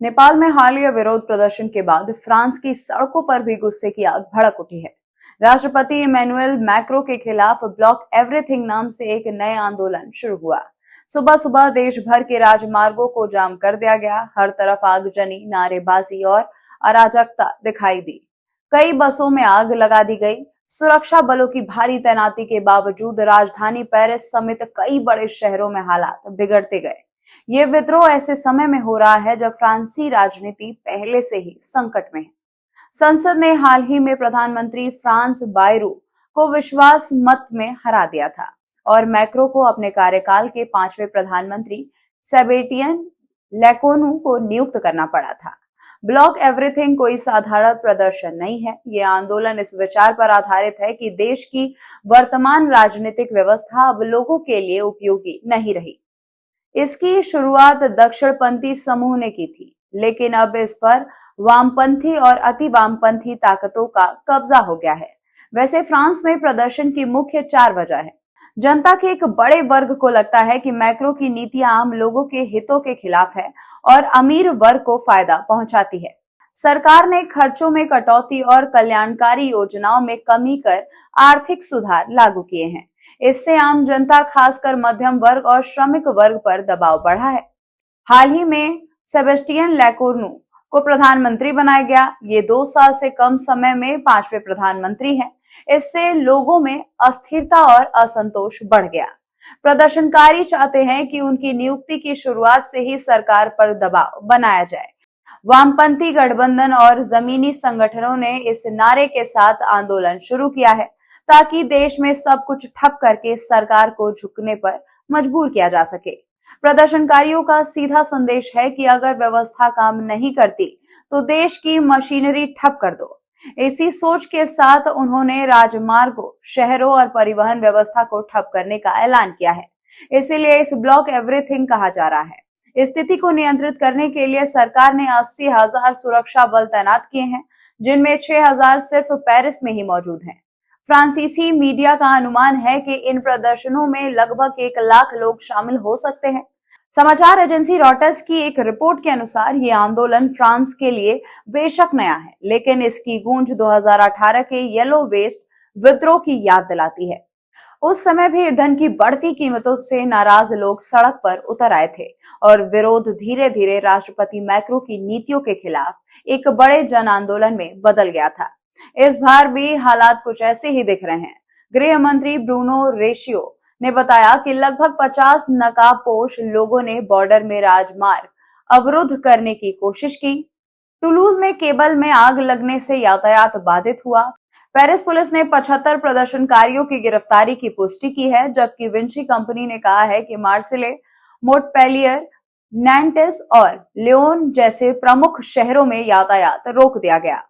नेपाल में हालिया विरोध प्रदर्शन के बाद फ्रांस की सड़कों पर भी गुस्से की आग भड़क उठी है। राष्ट्रपति इमैनुअल मैक्रों के खिलाफ ब्लॉक एवरीथिंग नाम से एक नए आंदोलन शुरू हुआ। सुबह सुबह देश भर के राजमार्गों को जाम कर दिया गया। हर तरफ आगजनी, नारेबाजी और अराजकता दिखाई दी। कई बसों में आग लगा दी गई। सुरक्षा बलों की भारी तैनाती के बावजूद राजधानी पेरिस समेत कई बड़े शहरों में हालात बिगड़ते गए। ये विद्रोह ऐसे समय में हो रहा है जब फ्रांसीसी राजनीति पहले से ही संकट में है। संसद ने हाल ही में प्रधानमंत्री फ्रांस बायरू को विश्वास मत में हरा दिया था और मैक्रो को अपने कार्यकाल के 5वें प्रधानमंत्री सेबेस्टियन लेकोर्नू को नियुक्त करना पड़ा था। ब्लॉक एवरीथिंग कोई साधारण प्रदर्शन नहीं है। ये आंदोलन इस विचार पर आधारित है कि देश की वर्तमान राजनीतिक व्यवस्था अब लोगों के लिए उपयोगी नहीं रही। इसकी शुरुआत दक्षिणपंथी समूह ने की थी, लेकिन अब इस पर वामपंथी और अति वामपंथी ताकतों का कब्जा हो गया है। वैसे फ्रांस में प्रदर्शन की मुख्य 4 वजह है। जनता के एक बड़े वर्ग को लगता है कि मैक्रो की नीतियां आम लोगों के हितों के खिलाफ है और अमीर वर्ग को फायदा पहुंचाती है। सरकार ने खर्चों में कटौती और कल्याणकारी योजनाओं में कमी कर आर्थिक सुधार लागू किए हैं। इससे आम जनता, खासकर मध्यम वर्ग और श्रमिक वर्ग पर दबाव बढ़ा है। हाल ही में सेबेस्टियन लेकोर्नू को प्रधानमंत्री बनाया गया। ये 2 साल से कम समय में 5वें प्रधानमंत्री हैं। इससे लोगों में अस्थिरता और असंतोष बढ़ गया। प्रदर्शनकारी चाहते हैं कि उनकी नियुक्ति की शुरुआत से ही सरकार पर दबाव बनाया जाए। वामपंथी गठबंधन और जमीनी संगठनों ने इस नारे के साथ आंदोलन शुरू किया है ताकि देश में सब कुछ ठप करके सरकार को झुकने पर मजबूर किया जा सके। प्रदर्शनकारियों का सीधा संदेश है कि अगर व्यवस्था काम नहीं करती तो देश की मशीनरी ठप कर दो। इसी सोच के साथ उन्होंने राजमार्गों, शहरों और परिवहन व्यवस्था को ठप करने का ऐलान किया है। इसीलिए इस ब्लॉक एवरीथिंग कहा जा रहा है। स्थिति को नियंत्रित करने के लिए सरकार ने 80,000 सुरक्षा बल तैनात किए हैं, जिनमें 6,000 सिर्फ पेरिस में ही मौजूद हैं। फ्रांसीसी मीडिया का अनुमान है कि इन प्रदर्शनों में लगभग 1 लाख लोग शामिल हो सकते हैं। समाचार एजेंसी रॉयटर्स की एक रिपोर्ट के अनुसार ये आंदोलन फ्रांस के लिए बेशक नया है, लेकिन इसकी गूंज 2018 के येलो वेस्ट विद्रोह की याद दिलाती है। उस समय भी ईंधन की बढ़ती कीमतों से नाराज लोग सड़क पर उतर आए थे और विरोध धीरे धीरे राष्ट्रपति मैक्रो की नीतियों के खिलाफ एक बड़े जन आंदोलन में बदल गया था। इस बार भी हालात कुछ ऐसे ही दिख रहे हैं। गृह मंत्री ब्रूनो रेशियो ने बताया कि लगभग 50 नकाबपोश लोगों ने बॉर्डर में राजमार्ग अवरुद्ध करने की कोशिश की। टुलूज में केबल में आग लगने से यातायात बाधित हुआ। पेरिस पुलिस ने 75 प्रदर्शनकारियों की गिरफ्तारी की पुष्टि की है, जबकि विंची कंपनी ने कहा है कि मार्सिले, मोंटपेलियर, नैंटेस और लियोन जैसे प्रमुख शहरों में यातायात रोक दिया गया।